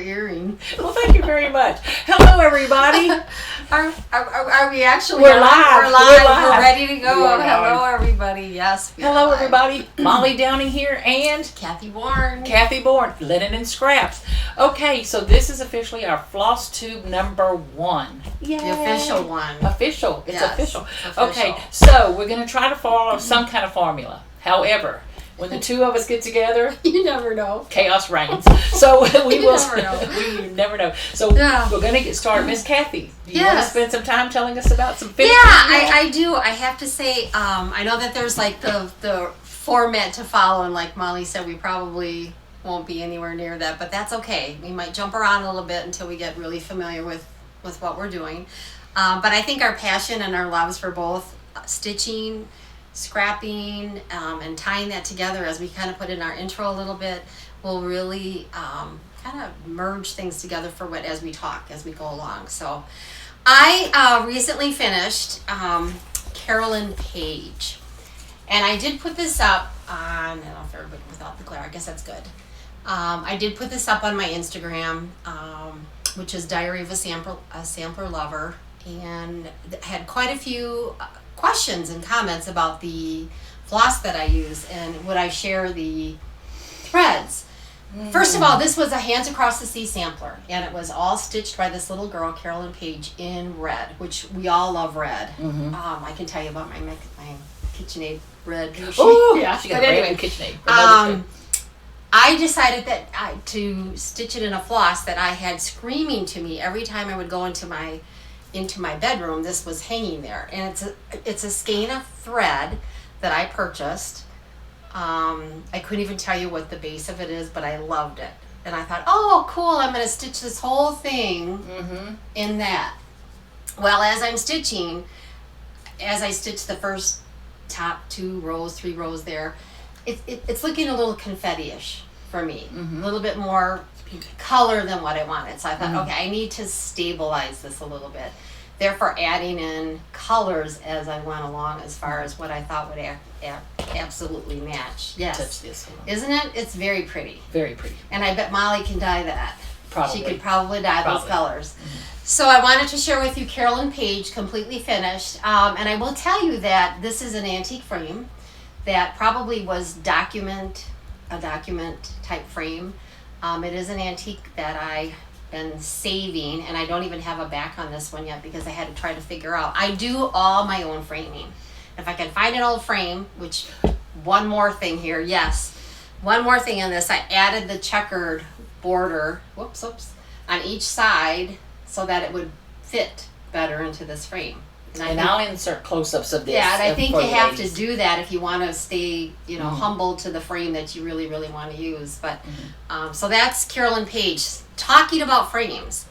earring. Well, thank you very much. Hello, everybody. Are we actually? We're live. We're live. We're ready to go. Hello, Live. everybody. Yes. Hello, everybody. Molly Downing here and Kathy Bourne. Kathy Bourne, Linen and Scraps. Okay, so this is officially our Flosstube number 1. Yay. The official one. Official. It's Yes, official. official. Okay, so we're going to try to follow some kind of formula. However, when the two of us get together, You never know. chaos reigns. So we You will. never know. We never know. So Yeah. we're going to get started. Miss Kathy, do you want to Yes. spend some time telling us about some finishes? Yeah, I do. I have to say, I know that there's like the format to follow, and like Molly said, we probably won't be anywhere near that, but that's okay. We might jump around a little bit until we get really familiar with what we're doing. But I think our passion and our loves for both stitching, scrapping, and tying that together, as we kind of put in our intro a little bit, will really kind of merge things together for as we talk, as we go along. So I recently finished Carolyn Page, and I did put this up on, I don't know if everybody without the glare, I guess that's good. I did put this up on my Instagram, which is Diary of a Sampler Lover, and had quite a few questions and comments about the floss that I use and would I share the threads. First of all, this was a Hands Across the Sea sampler, and it was all stitched by this little girl, Carolyn Page, in red, which we all love red. I can tell you about my KitchenAid red. Oh, yeah, she got but a anyway, brand new KitchenAid. I decided that to stitch it in a floss that I had screaming to me every time I would go into my bedroom. This was hanging there, and it's a skein of thread that I purchased. I couldn't even tell you what the base of it is, but I loved it, and I thought, oh cool, I'm going to stitch this whole thing in that. Well, as I stitched the first top 2 rows, 3 rows there, it's looking a little confetti-ish for me, a little bit more color than what I wanted. So I thought, okay, I need to stabilize this a little bit. Therefore, adding in colors as I went along, as far as what I thought would absolutely match. Yes, Touch this one. Isn't it? It's very pretty. Very pretty. And I bet Molly can dye that. Probably. She could probably dye those colors. So I wanted to share with you Carolyn Page, completely finished. And I will tell you that this is an antique frame that probably was a document type frame. It is an antique that I've been saving, and I don't even have a back on this one yet because I had to try to figure out. I do all my own framing. If I can find an old frame, which one more thing here, one more thing in this, I added the checkered border, on each side so that it would fit better into this frame. And I'll insert close-ups of this. Yeah, and I think you have ladies. to do that if you want to stay, humble to the frame that you really, really want to use. But so that's Carolyn Page talking about frames.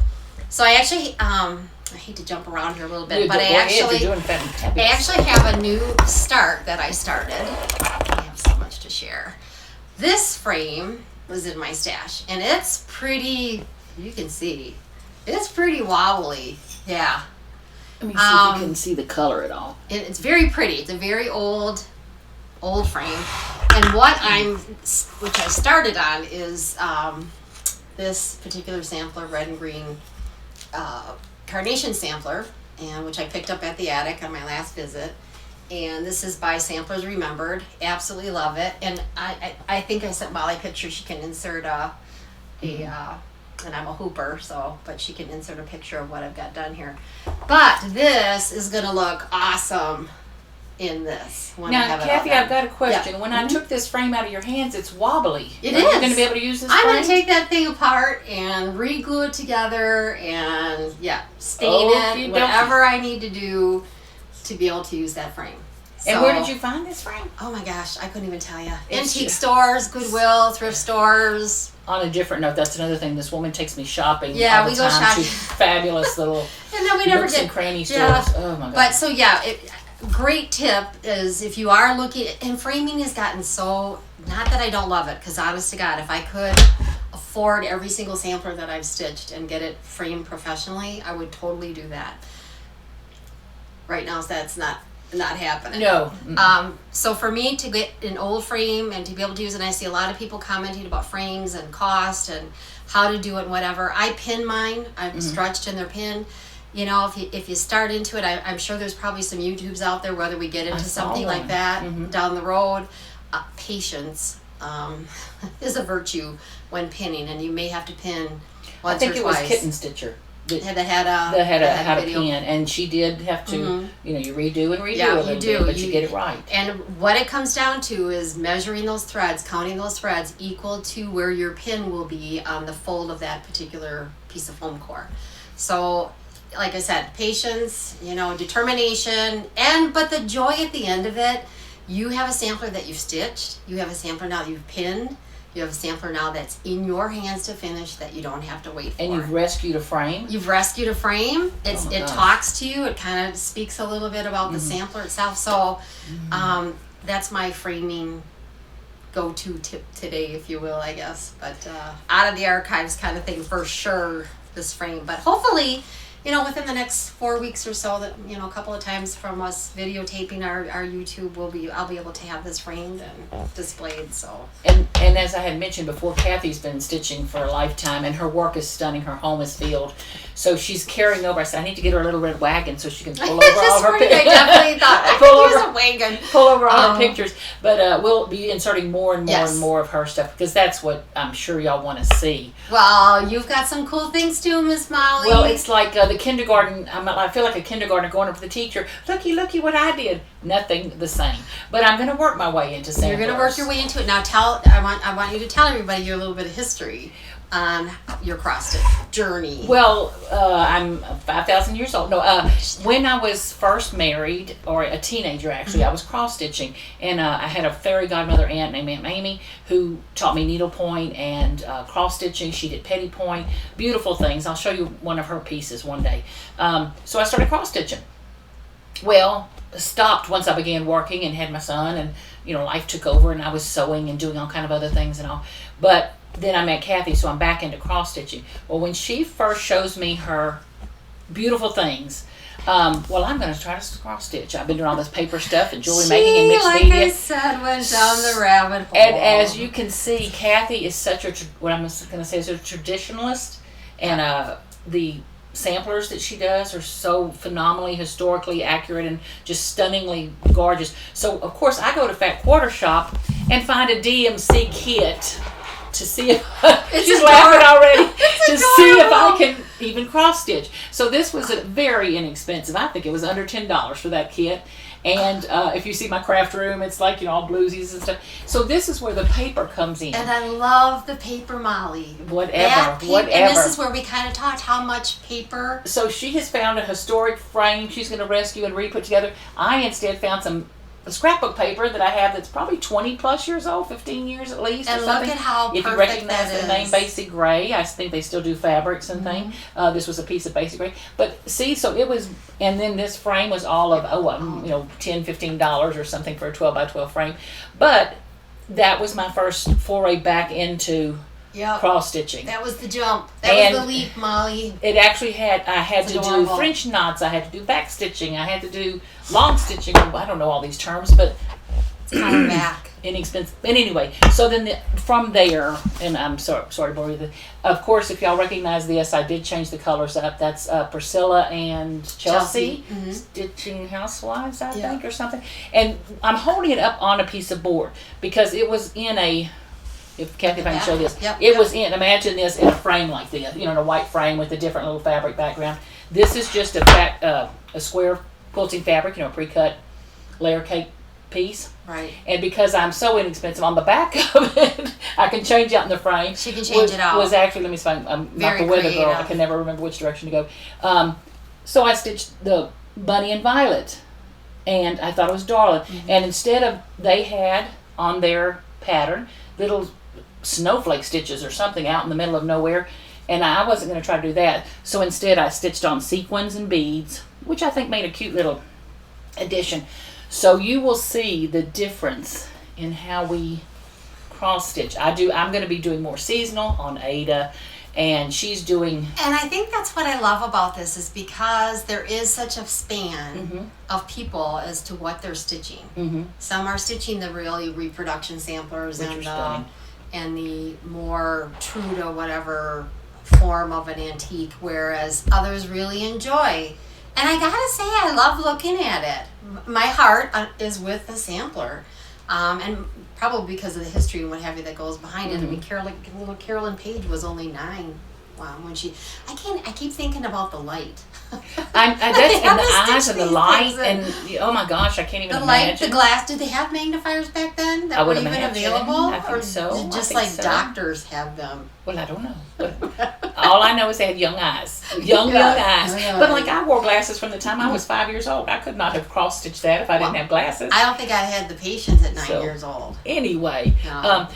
So I actually, I hate to jump around here a little bit, but I actually have a new start that I started. I have so much to share. This frame was in my stash, and it's pretty. You can see, it's pretty wobbly. Yeah. Let me see if you can see the color at all. It's very pretty. It's a very old frame. And which I started on is this particular sampler, red and green carnation sampler, and which I picked up at the attic on my last visit. And this is by Samplers Remembered. Absolutely love it. And I think I sent Molly a picture. She can insert and I'm a hooper, but she can insert a picture of what I've got done here. But this is going to look awesome in this. Now, Kathy, I've got a question. Yeah. When I took this frame out of your hands, it's wobbly. It Are is. you going to be able to use this frame? I'm going to take that thing apart and re-glue it together and, stain it, whatever I need to do to be able to use that frame. And where did you find this frame? Oh my gosh, I couldn't even tell you. Antique stores, Goodwill, thrift stores. On a different note, that's another thing. This woman takes me shopping. Yeah, all the we go time shopping. to fabulous little and then we never nooks and cranny stores. Yeah. Oh my god! But so great tip is if you are looking, and framing has gotten so. Not that I don't love it, because honest to God, if I could afford every single sampler that I've stitched and get it framed professionally, I would totally do that. Right now, that's not not happening. No. So for me to get an old frame and to be able to use it, and I see a lot of people commenting about frames and cost and how to do it and whatever. I pin mine. I'm stretched in their pin. You know, if you start into it, I'm sure there's probably some YouTubes out there, whether we get into something like that down the road. Patience is a virtue when pinning, and you may have to pin once or twice. I think it was Kitten Stitcher. That had a pin, and she did have to, you redo and redo yeah, a little bit, but you get it right. And what it comes down to is measuring those threads, counting those threads equal to where your pin will be on the fold of that particular piece of foam core. So, like I said, patience, determination, but the joy at the end of it. You have a sampler that you've stitched. You have a sampler now that you've pinned. You have a sampler now that's in your hands to finish that you don't have to wait for. And you've rescued a frame. You've rescued a frame. It talks to you. It kind of speaks a little bit about the sampler itself. So that's my framing go-to tip today, if you will, I guess. But out of the archives kind of thing for sure, this frame. But hopefully, within the next 4 weeks or so, that a couple of times from us videotaping our YouTube, I'll be able to have this framed and displayed. So and as I had mentioned before, Kathy's been stitching for a lifetime, and her work is stunning. Her home is filled, so she's carrying over. I said I need to get her a little red wagon so she can pull over all her pictures. I definitely thought I could use a wagon. Pull over all her pictures, but we'll be inserting more and more and more of her stuff because that's what I'm sure y'all want to see. Well, you've got some cool things too, Miss Molly. Well, it's like the kindergarten. I feel like a kindergartner going up to the teacher. Looky what I did. Nothing the same. But I'm going to work my way into samplers. You're going to work your way into it. Now I want you to tell everybody your little bit of history on your cross stitch journey. Well, I'm 5,000 years old. No, when I was first married, or a teenager actually, I was cross stitching, and I had a fairy godmother aunt named Aunt Mamie who taught me needlepoint and cross stitching. She did petty point, beautiful things. I'll show you one of her pieces one day. So I started cross stitching. Well, stopped once I began working and had my son, and life took over, and I was sewing and doing all kind of other things and all. But then I met Kathy, so I'm back into cross stitching. Well, when she first shows me her beautiful things, I'm going to try to cross stitch. I've been doing all this paper stuff and jewelry making and mixed media. Like I said, went down the rabbit hole. And as you can see, Kathy is such what I'm going to say is a traditionalist, and the samplers that she does are so phenomenally historically accurate and just stunningly gorgeous. So of course I go to Fat Quarter Shop and find a DMC kit to see if she's laughing already to see if I can even cross stitch. So this was very inexpensive. I think it was under $10 for that kit. And if you see my craft room, it's like all bluesies and stuff. So this is where the paper comes in. And I love the paper, Molly. Whatever. And this is where we kind of talked how much paper. So she has found a historic frame she's going to rescue and re-put together. I instead found a scrapbook paper that I have that's probably 20 plus years old, 15 years at least. And or something. Look at how if perfect you recognize that the name Basic Gray, I think they still do fabrics and things. This was a piece of Basic Gray. But see, so it was, and then this frame was all of, $10, $15 or something for a 12 by 12 frame. But that was my first foray back into cross stitching. That was the jump. That was the leap, Molly. It actually I had to do French knots. I had to do back stitching. I had to do long stitching. I don't know all these terms, but it's coming back. Inexpensive. And anyway, so then from there, and I'm sorry to bore you. Of course, if y'all recognize this, I did change the colors up. That's Priscilla and Chelsea. Stitching Housewives, I think, or something. And I'm holding it up on a piece of board because it was in a. If Kathy, if I can show this, it was in. Imagine this in a frame like this, in a white frame with a different little fabric background. This is just a square quilting fabric, pre-cut layer cake piece. Right. And because I'm so inexpensive on the back of it, I can change out in the frame. She can change it out. Was actually, let me find. I'm not the weather girl. I can never remember which direction to go. So I stitched the Bunny and Violet, and I thought it was darling. And instead of they had on their pattern little snowflake stitches or something out in the middle of nowhere, and I wasn't going to try to do that. So instead I stitched on sequins and beads, which I think made a cute little addition. So you will see the difference in how we cross stitch. I'm going to be doing more seasonal on Ada and she's doing. And I think that's what I love about this is because there is such a span of people as to what they're stitching. Some are stitching the really reproduction samplers and the more true to whatever form of an antique, whereas others really enjoy. And I gotta say, I love looking at it. My heart is with the sampler, and probably because of the history and what have you that goes behind it. I mean, little Carolyn Page was only 9. Wow, when I keep thinking about the light. That's and the eyes and the light and oh my gosh, I can't even imagine. The glass. Did they have magnifiers back then that were even available? I think so. Just like doctors have them. Well, I don't know. But all I know is they had young eyes. Young eyes. But like I wore glasses from the time I was 5 years old. I could not have cross-stitched that if I didn't have glasses. I don't think I had the patience at 9 years old. Anyway,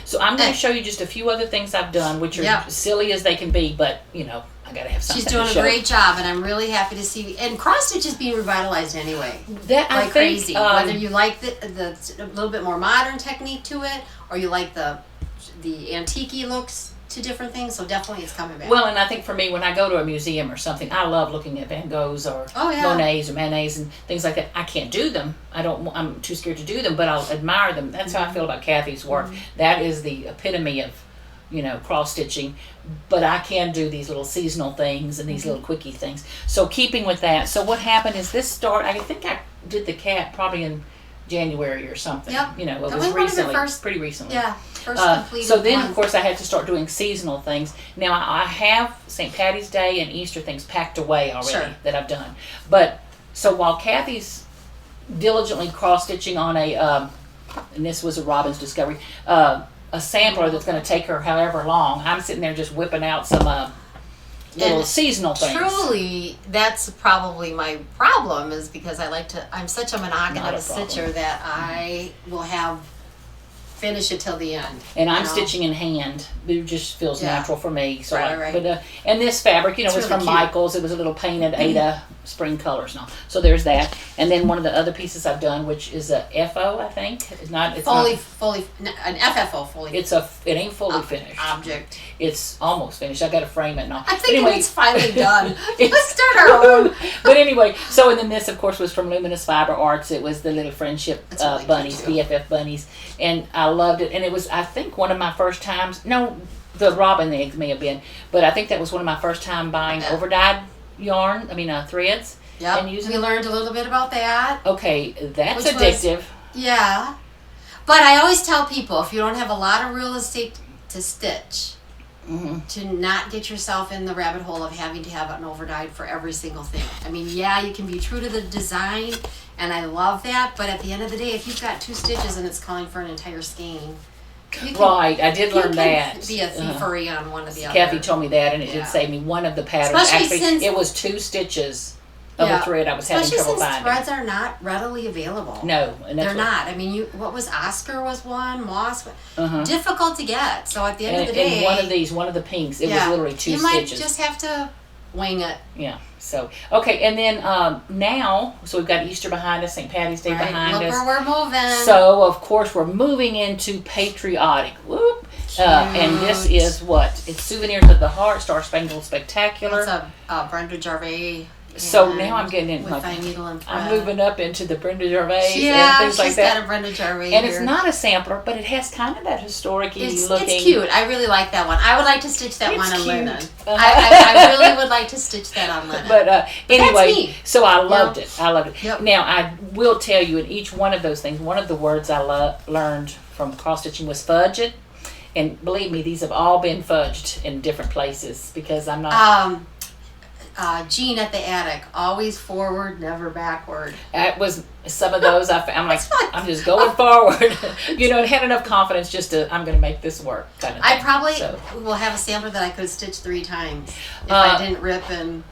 so I'm going to show you just a few other things I've done, which are silly as they can be, but, you know, I got to have something She's doing to show. a great job, and I'm really happy to see. And cross-stitch is being revitalized anyway. I think, crazy. Whether you like the a little bit more modern technique to it, or you like the antique-y looks to different things, so definitely it's coming back. Well, and I think for me, when I go to a museum or something, I love looking at Van Goghs or Monets or Manets and things like that. I can't do them. I'm too scared to do them, but I'll admire them. That's how I feel about Kathy's work. That is the epitome of, you know, cross-stitching. But I can do these little seasonal things and these little quickie things. So keeping with that, so what happened is I think I did the cat probably in January or something. Yep. You know, it was recently, pretty recently. Yeah. First completed so then, one. of course, I had to start doing seasonal things. Now, I have St. Patty's Day and Easter things packed away already that I've done. But, so while Kathy's diligently cross-stitching on and this was a Robin's discovery, a sampler that's going to take her however long, I'm sitting there just whipping out some little seasonal things. Truly, that's probably my problem is because I'm such a monogamous stitcher that I will finish it till the end. And I'm stitching in hand. It just feels natural for me. So right. But and this fabric, you know, was from Michael's. It was a little painted Ada spring colors and all. So there's that. And then one of the other pieces I've done, which is a FO, I think. It's not. It's an FFO fully. It ain't fully finished. Object. It's almost finished. I got to frame it now. I think it's finally done. Let's start our own. But anyway, so and then this, of course, was from Luminous Fiber Arts. It was the little friendship really bunnies, BFF bunnies, and I loved it. And it was, I think, one of my first times. No, the robin eggs may have been, but I think that was one of my first time buying overdyed yarn. I mean, threads. Yeah. And using. We learned a little bit about that. Okay, that's addictive. But I always tell people if you don't have a lot of real estate to stitch, to not get yourself in the rabbit hole of having to have an overdyed for every single thing. I mean, you can be true to the design, and I love that, but at the end of the day, if you've got 2 stitches and it's calling for an entire skein, I did learn that. Be a thievery on one of the other. Kathy told me that, and it did save me. One of the patterns, actually, it was 2 stitches of a thread I was having trouble finding. Especially since threads are not readily available. No, and they're not. I mean, what was Oscar was one, Moss, difficult to get. So at the end of the day, and one of the pinks, it was literally 2 stitches. You might just have to wing it. Yeah. So okay, and then now, so we've got Easter behind us, St. Patty's Day behind us. Look where we're moving. So of course we're moving into Patriotic. Whoop. And this is what? It's Souvenirs of the Heart, Star Spangled Spectacular. It's a Brenda Gervais. So now I'm getting in. With fine needle and thread. I'm moving up into the Brenda Gervais and things like that. She's got a Brenda Gervais. And it's not a sampler, but it has kind of that historic-y looking. It's cute. I really like that one. I would like to stitch that one on linen. I really would like to stitch that on linen. But anyway, so I loved it. Yep. Now I will tell you, in each one of those things, one of the words I learned from cross stitching was fudge it. And believe me, these have all been fudged in different places because I'm not. Jean at the attic, always forward, never backward. That was some of those I'm like, I'm just going forward. You know, and had enough confidence just I'm going to make this work kind of thing. I probably will have a sampler that I could stitch 3 times if I didn't rip and...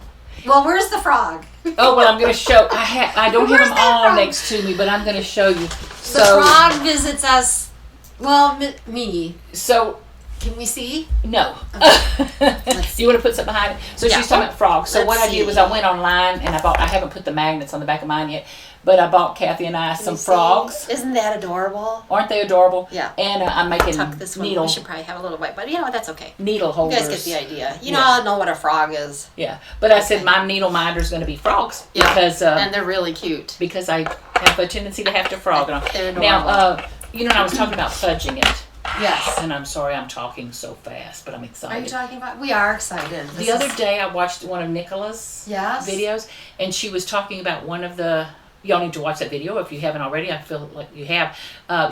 Well, where's the frog? Oh, well, I'm going to show... I don't have them all next to me, but I'm going to show you. So, the frog visits us... Well, me. So... Can we see? No. Okay. You want to put something behind it? So she's talking about frogs. So what I did was I went online and I haven't put the magnets on the back of mine yet, But I bought Kathy and I some frogs. Isn't that adorable? Aren't they adorable? Yeah. And I'm making Tuck this one. needle. We should probably have a little white, but you know what? That's okay. Needle You holders. guys get the idea. You know, I know what a frog is. Yeah. But I said my needle minder's going to be frogs. Yeah. Because, and they're really cute. Because I have a tendency to have to frog. They're adorable. Now, you know, I was talking about fudging it. Yes. And I'm sorry I'm talking so fast, but I'm excited. Are you talking about? We are excited. The other day I watched one of Nicola's videos, and she was talking about one of the. Y'all need to watch that video if you haven't already. I feel like you have.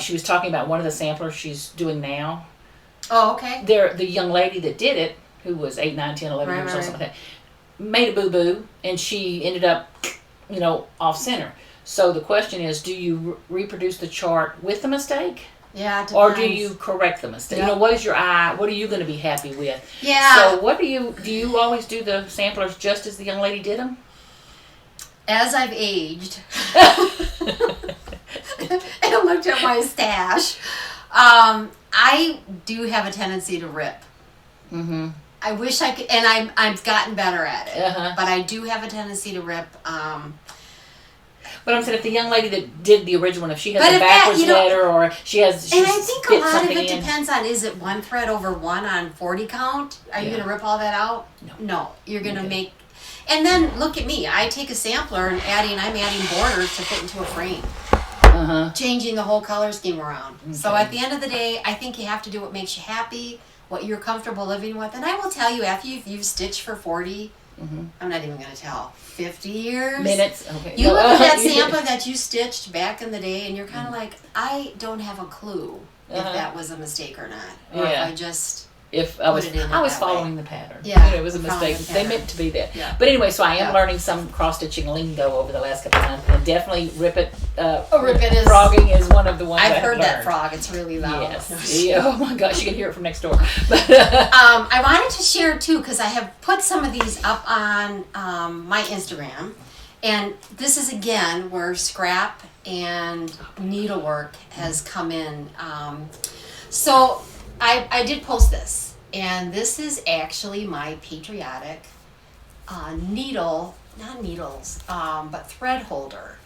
She was talking about one of the samplers she's doing now. Oh, okay. The young lady that did it, who was 8, 9, 10, 11 years old, something like that, made a boo-boo, and she ended up, you know, off center. So the question is, do you reproduce the chart with the mistake? Yeah, it depends. Or do you correct the mistake? Yep. You know, what is your eye? What are you going to be happy with? Yeah. So what do you always do the samplers just as the young lady did them? As I've aged and looked at my stash, I do have a tendency to rip. Mm-hmm. I wish I could, and I've gotten better at it. Uh-huh. But I do have a tendency to rip. But I'm saying if the young lady that did the original one, if she has But a if that, backwards you know, letter, or she's and I think a fit lot of something it in. depends on, is it one thread over one on 40 count? Are you Yeah. going to rip all that out? No. You're going to Okay. make, and then look at me. I take a sampler and I'm adding borders to fit into a frame. Uh-huh. Changing the whole color scheme around. So Okay. at the end of the day, I think you have to do what makes you happy, what you're comfortable living with. And I will tell you, after you've stitched for 40, I'm not even going to tell, 50 years. Minutes. Okay. You look at that sampler that you stitched back in the day, and you're kind of like, I don't have a clue if that was a mistake or not. Or if I just If I was put it in I was that following way. the pattern. Yeah, You know, it was a following mistake. the They pattern. meant to be that. Yeah. But anyway, so I am Yeah. learning some cross stitching lingo over the last couple of months, and definitely rip it. Rip it is. Frogging is one of the ones I've I've heard that learned. frog. It's really loud. Yes. Yeah, oh my gosh, you can hear it from next door. But I wanted to share too, because I have put some of these up on my Instagram, and this is again where scrap and needlework has come in. So I did post this, and this is actually my Patriotic not needles, but thread holder.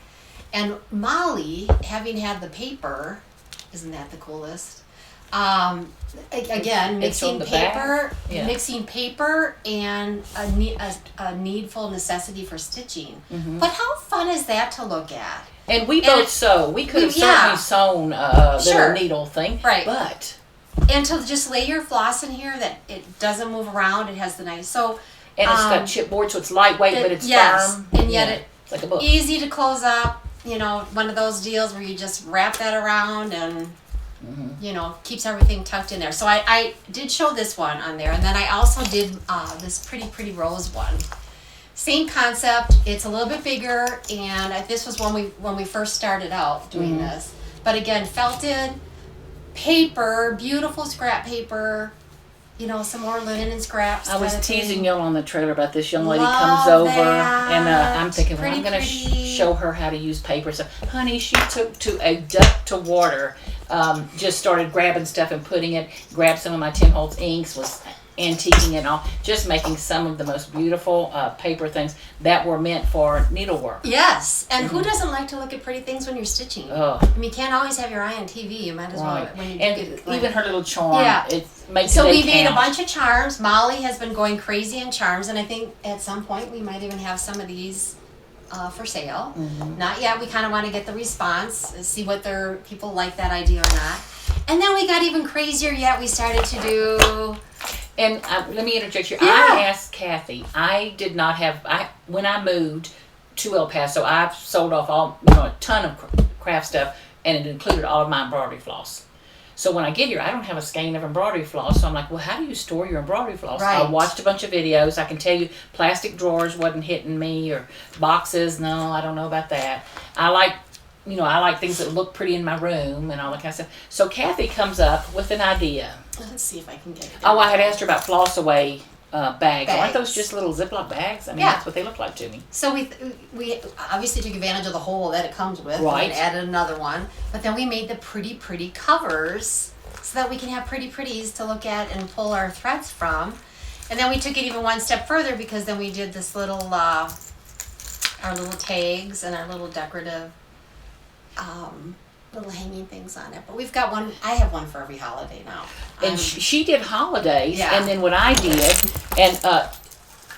And Molly, having had the paper, isn't that the coolest? Again, It's on mixing the paper, back. Yeah. mixing paper, and a needful necessity for stitching. Mm-hmm. But how fun is that to look at? and we both sew. We could have certainly sewn a Sure. little needle thing. Right. But And to just lay your floss in here, that it doesn't move around. It has the nice and it's got chipboard, so it's lightweight, but it's yes, firm. and yet it's like a book. easy to close up. You know, one of those deals where you just wrap that around and you know, keeps everything tucked in there. So I did show this one on there, and then I also did this pretty rose one. Same concept. It's a little bit bigger, and this was when we first started out doing this. But again, felted paper, beautiful scrap paper. You know, some more linen and scraps. I was kind of teasing thing. y'all on the trailer about this young lady Love comes over, that. and I'm thinking, well, I'm Pretty, going to pretty. show her how to use paper. So, honey, she took to a duck to water, just started grabbing stuff and putting it, grabbed some of my Tim Holtz inks, was antiquing it all, just making some of the most beautiful paper things that were meant for needlework. Yes, and who doesn't like to look at pretty things when you're stitching? Oh. I mean, you can't always have your eye on TV. You might as well Right. when you And get even her little charm, Yeah. it makes So the day we made a count. bunch of charms. Molly has been going crazy in charms, and I think at some point we might even have some of these for sale. Not yet. We kind of want to get the response, see what people like that idea or not. And then we got even crazier yet. We started to do. And let me interject here. Yeah. I asked Kathy. I did not have. When I moved to El Paso, I sold off a ton of craft stuff, and it included all of my embroidery floss. So when I get here, I don't have a skein of embroidery floss. So I'm like, well, how do you store your embroidery floss? I Right. watched a bunch of videos. I can tell you, plastic drawers wasn't hitting me, or boxes. No, I don't know about that. I like things that look pretty in my room and all that kind of stuff. So Kathy comes up with an idea. Let's see if I can get it. Oh, I had asked her about floss away bags. Aren't those Bags. just little Ziploc bags? I mean, Yeah. that's what they look like to me. So we obviously took advantage of the hole that it comes with, Right. and added another one. But then we made the pretty covers so that we can have pretties to look at and pull our threads from. And then we took it even one step further, because then we did this little our little tags and our little decorative little hanging things on it. But we've got one. I have one for every holiday now. And she did holidays, Yeah. and then what I did, and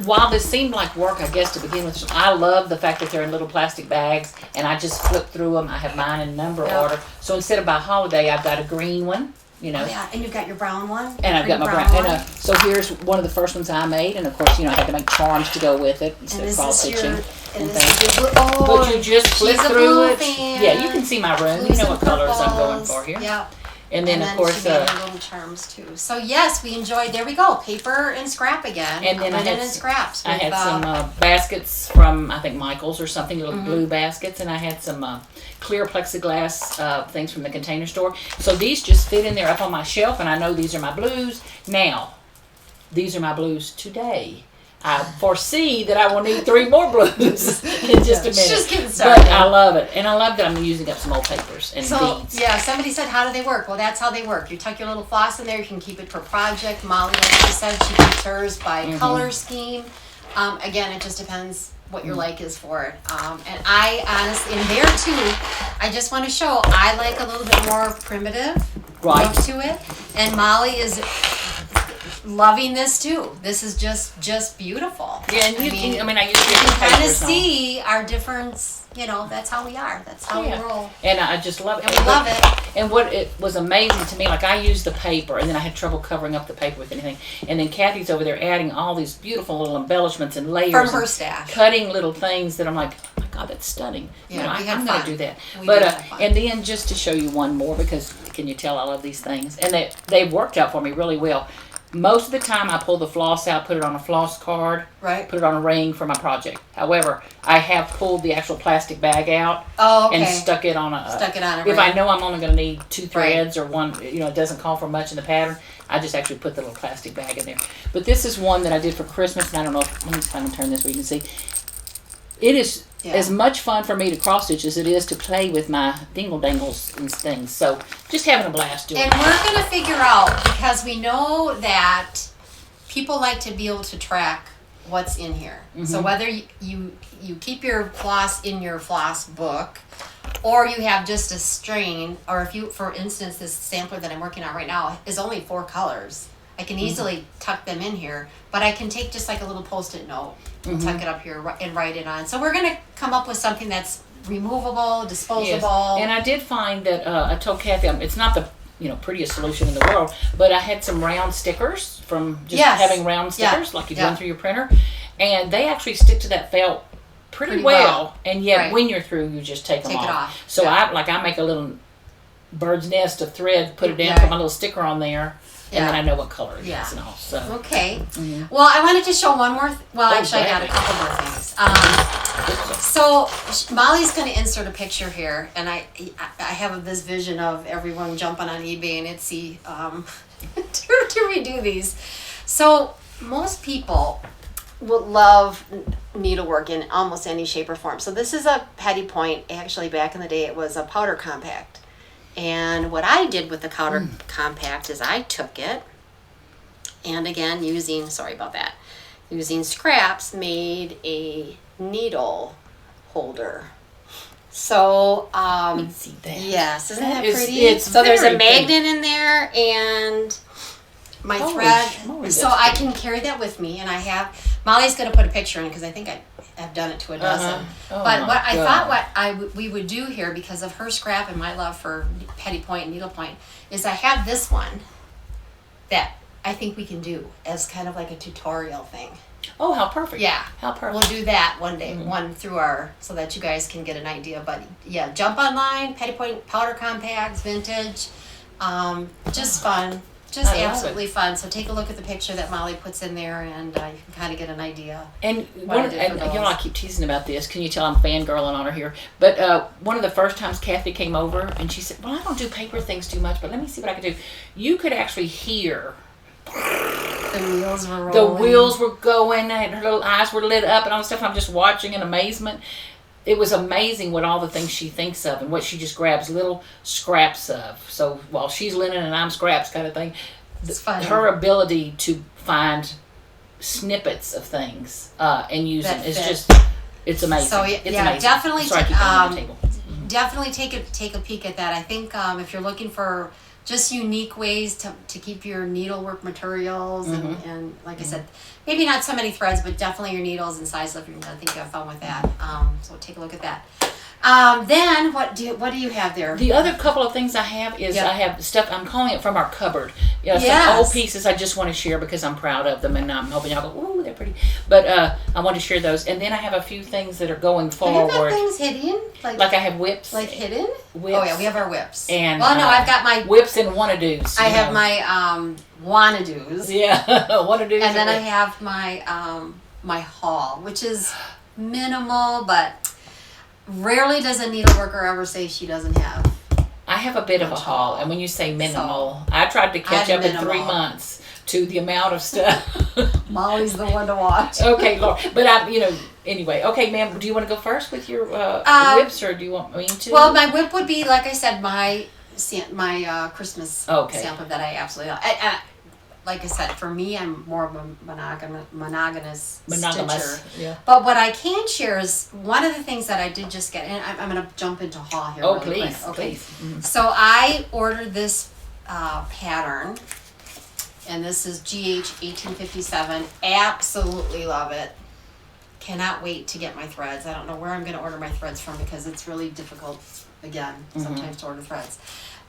while this seemed like work, I guess, to begin with, I love the fact that they're in little plastic bags, and I just flip through them. I have mine in number order. So instead of by holiday, I've got a green one, you know. Oh, yeah, and you've got your brown one. And I've got my brown one. And, so here's one of the first ones I made, and of course, you know, I had to make charms to go with it instead of fall stitching and things. But you just flip through it. Fan. Yeah, you can see my room. You know what colors I'm going for here. Yeah. And then, of course, she made little charms too. So yes, we enjoyed. There we go, paper and scrap again. And then I had scraps. I had some baskets from I think Michael's or something, little blue baskets, and I had some clear plexiglass things from the Container Store. So these just fit in there up on my shelf, and I know these are my blues. Now, these are my blues today. I foresee that I will need 3 more blues in just a minute. Just getting started. But I love it. And I love that I'm using up some old papers and beads. Yeah, somebody said, how do they work? Well, that's how they work. You tuck your little floss in there. You can keep it per project. Molly, like she said, she keeps hers by color scheme. Again, it just depends what your like is for it. And I honestly, in there too, I just want to show, I like a little bit more primitive look to it. And Molly is loving this too. This is just beautiful. Yeah, and I use you different can kind of papers see our difference. You know, that's how we are. That's how we roll. And I just love it. And we love it. And what it was amazing to me, like I used the paper, and then I had trouble covering up the paper with anything. And then Kathy's over there adding all these beautiful little embellishments and layers. From her stash. Cutting little things that I'm like, oh my God, that's stunning. Yeah, you know, I'm going to do that. We but did have fun. And then just to show you one more, because can you tell I love these things? And they've worked out for me really well. Most of the time I pull the floss out, put it on a floss card, put it on a ring for my project. However, I have pulled the actual plastic bag out and stuck it on a ring. If I know I'm only going to need 2 threads or one, you know, it doesn't call for much in the pattern, I just actually put the little plastic bag in there. But this is one that I did for Christmas, and I don't know if, let me kind of turn this where you can see. It is as much fun for me to cross stitch as it is to play with my dingle dangles and things. So just having a blast doing it. And we're going to figure out, because we know that people like to be able to track what's in here. So whether you keep your floss in your floss book, or you have just a string, or if you, for instance, this sampler that I'm working on right now is only 4 colors. I can easily tuck them in here, but I can take just like a little Post-it note and tuck it up here and write it on. So we're going to come up with something that's removable, disposable. Yes. And I did find that I told Kathy, it's not the prettiest solution in the world, but I had some round stickers from just having round stickers like you run through your printer, and they actually stick to that felt pretty well. And yet when you're through, you just take them off. So I make a little bird's nest of thread, put it down, put my little sticker on there. And then I know what color it is and all. So. Okay. Well, I wanted to show one more. Actually, I got a couple more things. So Molly's going to insert a picture here, and I have this vision of everyone jumping on eBay and Etsy to redo these. So most people will love needlework in almost any shape or form. So this is a petty point. Actually, back in the day, it was a powder compact. And what I did with the powder compact is I took it, and again, using scraps, made a needle holder. So, see that. Yes, isn't that pretty? So there's a magnet in there, and my thread. So I can carry that with me, and I have, Molly's going to put a picture in, because I think I've done it to a dozen. But what I thought we would do here, because of her scrap and my love for petty point and needlepoint, is I have this one that I think we can do as kind of like a tutorial thing. Oh, how perfect. Yeah. How perfect. We'll do that one day, one through so that you guys can get an idea. But yeah, jump online, petty point, powder compacts, vintage, just fun. Just absolutely fun. So take a look at the picture that Molly puts in there, and you can kind of get an idea. And I keep teasing about this. Can you tell I'm fangirling on her here? But one of the first times Kathy came over, and she said, "Well, I don't do paper things too much, but let me see what I can do." You could actually hear the wheels were rolling. The wheels were going, and her little eyes were lit up, and all the stuff. I'm just watching in amazement. It was amazing what all the things she thinks of and what she just grabs little scraps of. So while she's linen and I'm scraps kind of thing, her ability to find snippets of things and use them is just, it's amazing. So it's amazing. definitely, definitely take a peek at that. I think if you're looking for just unique ways to keep your needlework materials and like I said, maybe not so many threads, but definitely your needles and size lifting. I think you'll have fun with that. So take a look at that. Then what do you have there? The other couple of things I have is I have stuff. I'm calling it from our cupboard. You know, some old pieces I just want to share because I'm proud of them, and I'm hoping y'all go, ooh, they're pretty. But I want to share those, and then I have a few things that are going forward. Have you got things hidden? Like I have whips. Like hidden? Whips. Oh yeah, we have our whips. And well, no, I've got my whips and wanna-dos. I have my wanna-dos. Yeah, wanna-dos. And then I have my my haul, which is minimal, but rarely does a needleworker ever say she doesn't have. I have a bit of a haul, and when you say minimal, I tried to catch up in 3 months to the amount of stuff. Molly's the one to watch. Okay, Lord. But anyway. Okay, ma'am, do you want to go first with your whips, or do you want me to? Well, my whip would be, like I said, my Christmas sample that I absolutely love. Like I said, for me, I'm more of a monogamous stitcher. Yeah. But what I can share is one of the things that I did just get, and I'm going to jump into haul here. Oh, really please, quick. Okay. please. Mm-hmm. So I ordered this pattern, and this is GH 1857. Absolutely love it. Cannot wait to get my threads. I don't know where I'm going to order my threads from because it's really difficult, again, sometimes to order threads.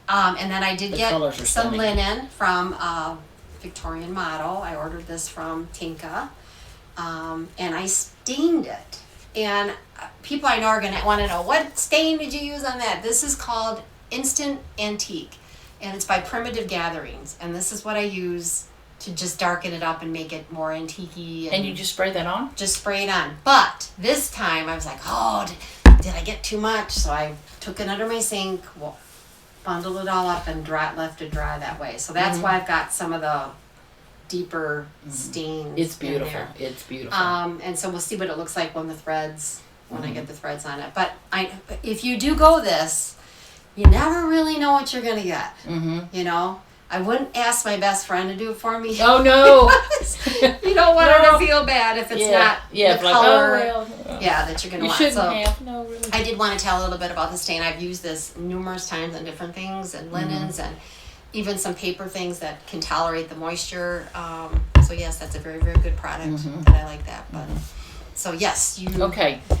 And then I did get some linen from Victorian Model. I ordered this from Tinka, and I stained it. And people I know are going to want to know, what stain did you use on that? This is called Instant Antique, and it's by Primitive Gatherings. And this is what I use to just darken it up and make it more antique-y. And you just spray that on? Just spray it on. But this time I was like, oh, did I get too much? So I took it under my sink, bundled it all up, and left it dry that way. So that's why I've got some of the deeper stains. It's beautiful. In there. It's beautiful. And so we'll see what it looks like when I get the threads on it. But if you do go this, you never really know what you're gonna get. You know, I wouldn't ask my best friend to do it for me. Oh no! You don't want her to feel bad if it's not the color. Oh, well. Yeah, that you're gonna want. Shouldn't have. No, really. I did want to tell a little bit about the stain. I've used this numerous times on different things and linens and even some paper things that can tolerate the moisture. So yes, that's a very, very good product. That I like that. But so yes, you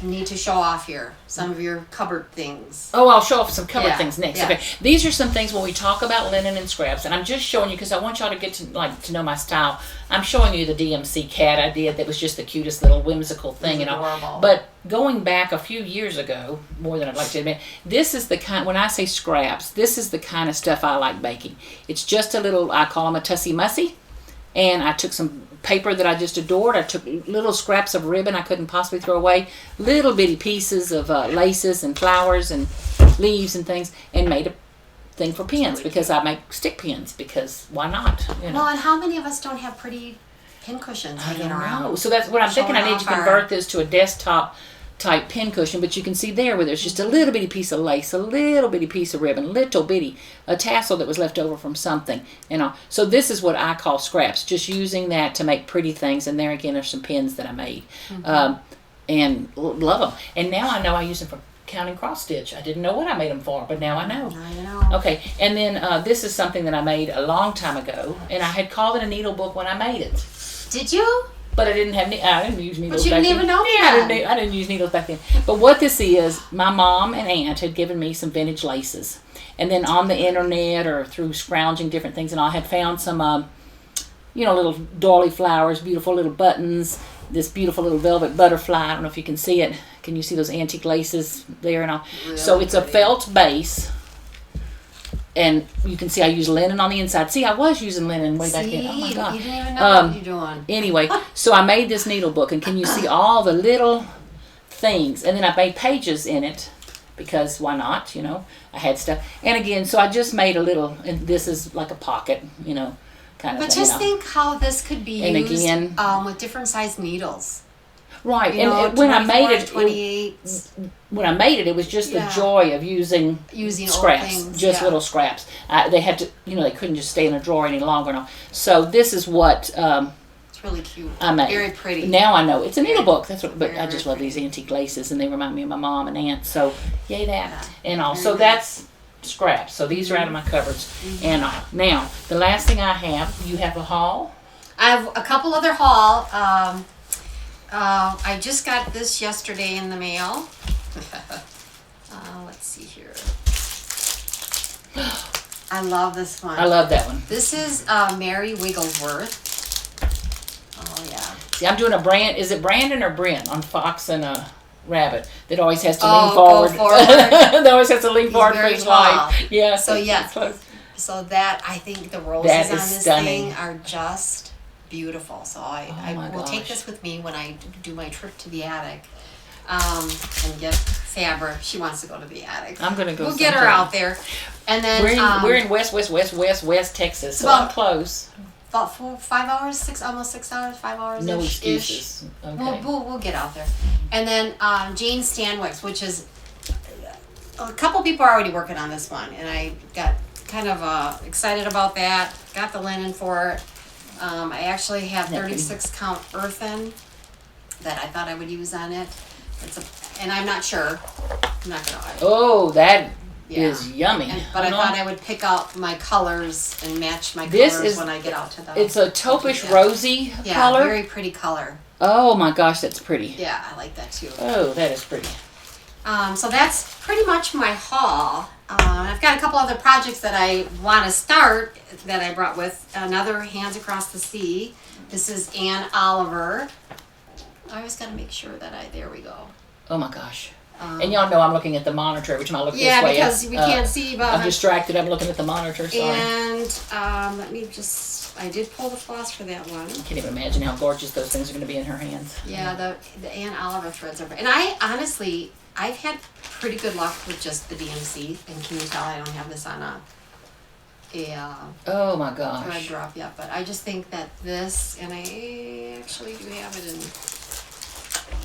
need to show off here some of your cupboard things. Oh, I'll show off some cupboard things next. Yeah. Okay, these are some things when we talk about linen and scraps, and I'm just showing you because I want y'all to get to know my style. I'm showing you the DMC cat I did that was just the cutest little whimsical thing, you know. Adorable. But going back a few years ago, more than I'd like to admit, this is the kind. When I say scraps, this is the kind of stuff I like baking. It's just a little. I call them a tussy mussy, and I took some paper that I just adored. I took little scraps of ribbon I couldn't possibly throw away, little bitty pieces of laces and flowers and leaves and things, and made a thing for pins because I make stick pins because why not? You know? Well, and how many of us don't have pretty pin cushions hanging around? So that's what I'm thinking. I need to convert this to a desktop type pin cushion, but you can see there where there's just a little bitty piece of lace, a little bitty piece of ribbon, little bitty, a tassel that was left over from something, you know. So this is what I call scraps, just using that to make pretty things. And there again are some pins that I made, and love them. And now I know I use them for counting cross stitch. I didn't know what I made them for, but now I know. I know. Okay, and then this is something that I made a long time ago, and I had called it a needle book when I made it. Did you? But I didn't use needles. But you didn't even know that. Yeah, I didn't use needles back then. But what this is, my mom and aunt had given me some vintage laces, and then on the internet or through scrounging different things, and I had found some, little doily flowers, beautiful little buttons, this beautiful little velvet butterfly. I don't know if you can see it. Can you see those antique laces there and all? Really so it's pretty. A felt base. And you can see I use linen on the inside. See, I was using linen way back then. Oh my God. You didn't even know what you're doing. Anyway, so I made this needle book, and can you see all the little things? And then I made pages in it because why not? You know, I had stuff. And again, so I just made a little, and this is like a pocket, kind of but thing. But just think how this could be and used again, with different sized needles. Right, and when I made it, 28. When I made it, it was just the joy of using scraps, old things, just little scraps. They had to, they couldn't just stay in a drawer any longer. No. So this is what it's really cute. I made. Very pretty. Now I know it's a needlebook. That's what. But Very, I just very love these antique laces, and they remind me of my mom and aunt. So yay that Yeah. and all. Very So nice. that's scraps. So these are out of my cupboards and all. Now the last thing I have, you have a haul. I have a couple other haul. I just got this yesterday in the mail. Let's see here. I love this one. I love that one. This is Mary Wigglesworth. Oh yeah. See, I'm doing a brand. Is it Brandon or Brent on Fox and a Rabbit that always has to Oh, lean go forward? forward. That always has to lean forward for very his tall. life. Yeah. So yeah. Close. So that I think the roses That on is this stunning. thing are just beautiful. So I my will take gosh. this with me when I do my trip to the attic, and get Faber. She wants to go to the attic. I'm gonna go. We'll get her sometime. out there, and then We're in West Texas, so about- I'm close. about 5 hours, almost 6 hours, 5 hours. No excuses. Okay. We'll get out there, and then Jane Stanwick's, which is a couple people are already working on this one, and I got kind of excited about that. Got the linen for it. I actually have 36 count earthen that I thought I would use on it. And I'm not sure. I'm not gonna. Oh, that Yeah. is yummy. But I Hold on. thought I would pick out my colors and match my This colors is- when I get out to the. It's a taupish Yeah. rosy Yeah, color. very pretty color. Oh my gosh, that's pretty. Yeah, I like that too. Oh, that is pretty. So that's pretty much my haul. I've got a couple other projects that I want to start that I brought with. Another Hands Across the Sea. This is Ann Oliver. I always got to make sure that there we go. Oh my gosh. And y'all know I'm looking at the monitor every time I look Yeah, this way. because we can't see, but I'm distracted. I'm looking at the monitor. Sorry. And let me just, I did pull the floss for that one. I can't even imagine how gorgeous those things are going to be in her hands. Yeah, the Ann Oliver threads are, and I honestly, I've had pretty good luck with just the DMC, and can you tell I don't have this on a Oh my thread gosh. drop yet, but I just think that this, and I actually do have it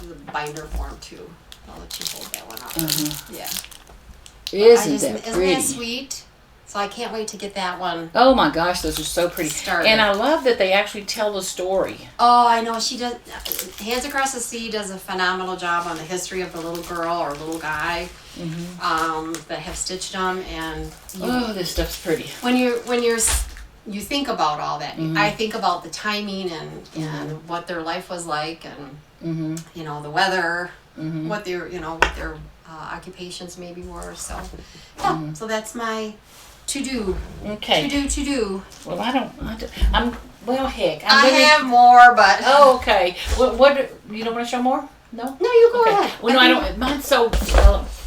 in the binder form too. I'll let you hold that one up. Yeah. Isn't that pretty? Isn't that sweet? So I can't wait to get that one. Oh my gosh, those are so pretty. Started. And I love that they actually tell the story. Oh, I know. She does. Hands Across the Sea does a phenomenal job on the history of the little girl or little guy that have stitched them. And Oh, this stuff's pretty. when you think about all that, I think about the timing and what their life was like, and you know, the weather, what their occupations maybe were. So yeah, so that's my to do. Okay. To do. Well, I'm, well, heck. I have more, but Oh, okay. What, you don't want to show more? No? no, you go Okay. ahead. Well, no, I don't. Mine's so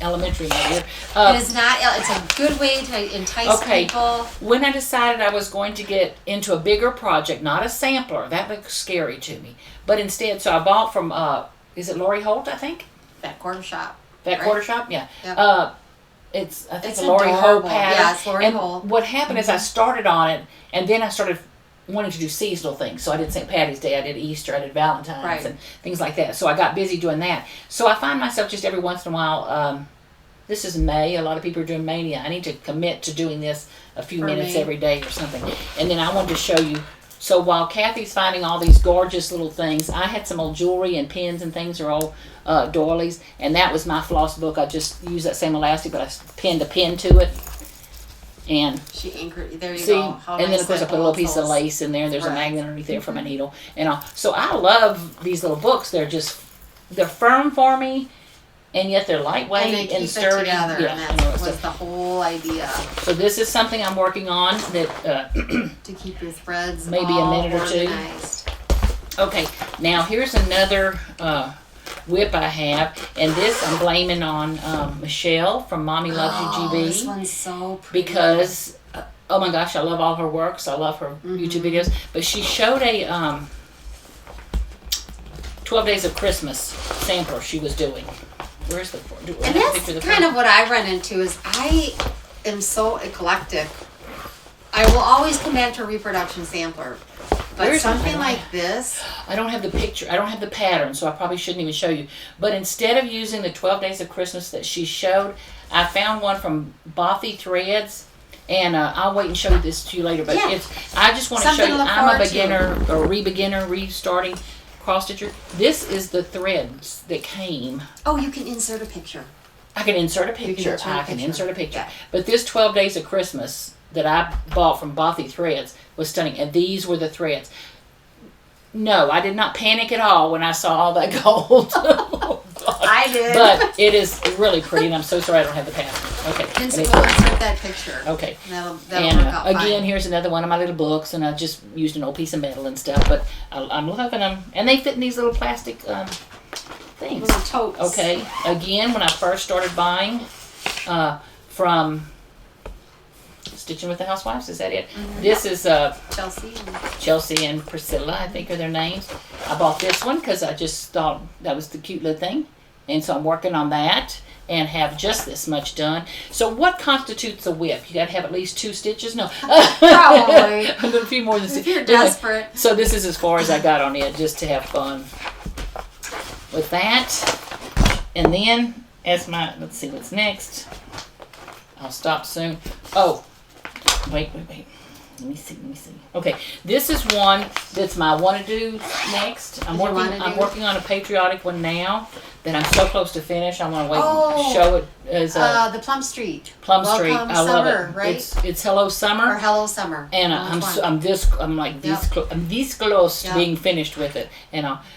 elementary, my dear. It is not. It's a good way to entice Okay. people. When I decided I was going to get into a bigger project, not a sampler, that looks scary to me. But instead, so I bought from, is it Lori Holt, I think? That quarter shop. That Right. quarter shop? Yeah. Yep. It's, I think, It's a Lori Holt adorable. pattern. Yeah, it's Lori and Holt. what happened is I started on it, and then I started wanting to do seasonal things. So I did St. Patty's Day, I did Easter, I did Valentine's, Right. and things like that. So I got busy doing that. So I find myself just every once in a while, this is May, a lot of people are doing Mania. I need to commit to doing this a few For minutes me. every day or something. And then I wanted to show you. So while Kathy's finding all these gorgeous little things, I had some old jewelry and pins and things are all doilies. And that was my floss book. I just used that same elastic, but I pinned a pin to it. And She anchored. There you see, go. How and then nice of course I that put a little holds piece of those. lace in there. There's a Right. magnet underneath there for my needle and all. So I love these little books. They're firm for me, and yet they're lightweight And they keep it sturdy. together, Yeah, and I know, that so- was the whole idea, so this is something I'm working on that to keep your threads Maybe a all minute or two. organized. okay, now here's another whip I have, and this I'm blaming on Michelle from Mommy Loves You GB. This one's so pretty. Because oh my gosh, I love all her works. I love her YouTube videos. But she showed a 12 Days of Christmas sampler she was doing. Where's the? And that's kind of what I run into is I am so eclectic. I will always come back to a reproduction sampler. But Where's something my- like this, I don't have the picture. I don't have the pattern, so I probably shouldn't even show you. But instead of using the 12 Days of Christmas that she showed, I found one from Bothy Threads And I'll wait and show this to you later. But Yeah. I just want to show Something you, to look I'm a forward to. beginner, or re-beginner, restarting cross stitcher. This is the threads that came. Oh, you can insert a picture. I can insert a picture. Yeah. But this 12 Days of Christmas that I bought from Bothy Threads was stunning. And these were the threads. No, I did not panic at all when I saw all that gold. I did. But it is really pretty, and I'm so sorry I don't have the pattern. Okay. We'll and insert that picture. Okay. That'll And work out again, fine. here's another one of my little books, and I just used an old piece of metal and stuff, but I'm loving them. And they fit in these little plastic things. Little totes. Okay. Again, when I first started buying from Stitching with the Housewives, is that it? Mm-hmm. This is Chelsea. and Priscilla, I think are their names. I bought this one because I just thought that was the cute little thing. And so I'm working on that and have just this much done. So what constitutes a whip? You got to have at least 2 stitches? No. Probably. A few more than 6. If you're desperate. So this is as far as I got on it, just to have fun with that. And then, let's see what's next. I'll stop soon. Oh, wait. Let me see. Okay, this is one that's my wanna do next. I'm working on a Patriotic one now that I'm so close to finish. I want to wait and show it as the Plum Street. Plum Street. Welcome I love Summer, it. Right? It's Hello Summer. Or Hello Summer. And I'm this close to being finished with it.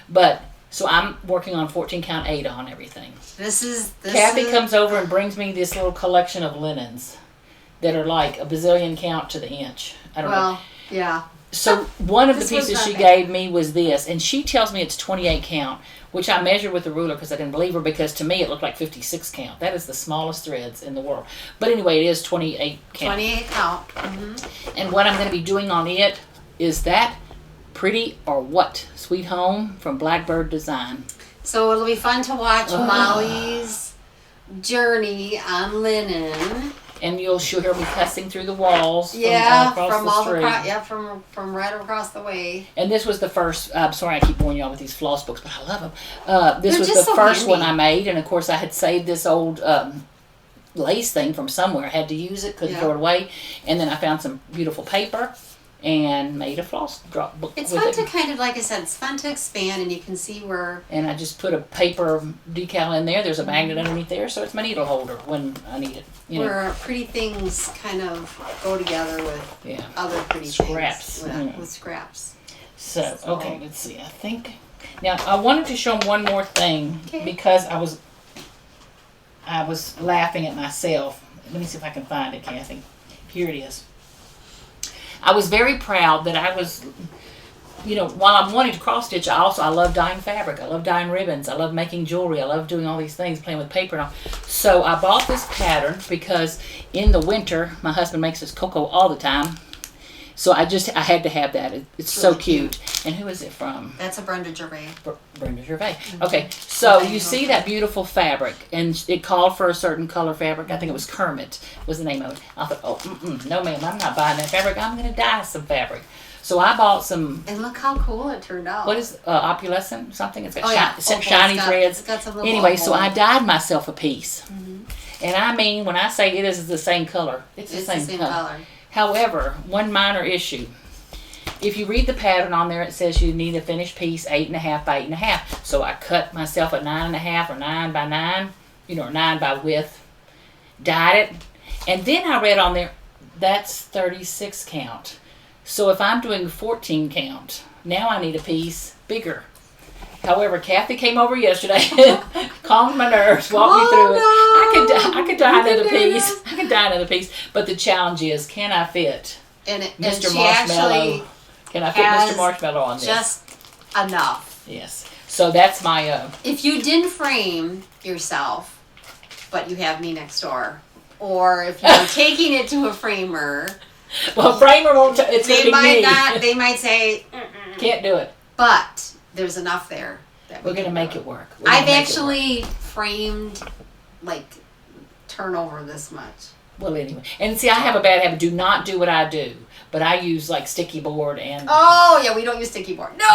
But so I'm working on 14 count 8 on everything. Kathy comes over and brings me this little collection of linens that are like a bazillion count to the inch. I don't know. Yeah. So one of the pieces she gave me was this, and she tells me it's 28 count, which I measured with the ruler because I didn't believe her, because to me it looked like 56 count. That is the smallest threads in the world. But anyway, it is 28 count. 28 count. Mm-hmm. And what I'm going to be doing on it is that Pretty or What? Sweet Home from Blackbird Design. So it'll be fun to watch Molly's journey on linen. And she'll hear me cussing through the walls from right across the way. And this was the first, I'm sorry I keep boring y'all with these floss books, but I love them. This was the first one I made, and of course I had saved this old lace thing from somewhere. I had to use it, couldn't throw it away. And then I found some beautiful paper and made a floss drop book. It's fun to kind of, like I said, it's fun to expand, and you can see where. And I just put a paper decal in there. There's a magnet underneath there, so it's my needle holder when I need it. Where pretty things kind of go together with other pretty scraps. Things. With scraps. So, okay, let's see. I think. Now, I wanted to show one more thing because I was laughing at myself. Let me see if I can find it, Kathy. Here it is. I was very proud that I was, while I'm wanting to cross stitch, I love dyeing fabric. I love dyeing ribbons. I love making jewelry. I love doing all these things, playing with paper and all. So I bought this pattern because in the winter, my husband makes us cocoa all the time. So I had to have that. It's so cute. And who is it from? That's a Brenda Gervais. Brenda Gervais. Mm-hmm. Okay, so you see that beautiful fabric, and it called for a certain color fabric. I think it was Kermit was the name of it. I thought, no ma'am, I'm not buying that fabric. I'm going to dye some fabric. So I bought some. And look how cool it turned out. What is opalescent something? It's got shiny threads. It's got some little anyway, so I dyed myself a piece. Mm-hmm. And I mean, when I say it is the same color, it's the same color. However, one minor issue. If you read the pattern on there, it says you need a finished piece 8.5 by 8.5. So I cut myself a 9.5 or 9 by 9, or 9 by width, dyed it, and then I read on there that's 36 count. So if I'm doing 14 count, now I need a piece bigger. However, Kathy came over yesterday, calmed my nerves, walked me through it. I could dye another piece. I could dye another piece. But the challenge is, can I fit Mr. Marshmallow? Can I fit Mr. Marshmallow on this? Just enough. Yes. So that's my. If you didn't frame yourself, but you have me next door, or if you're taking it to a framer. Well, framer won't. It's going to be me. They might say. Can't do it. But there's enough there. We're going to make it work. I've actually framed, turnover this much. Well, anyway. And see, I have a bad habit. Do not do what I do. But I use, sticky board and... Oh, yeah, we don't use sticky board. No.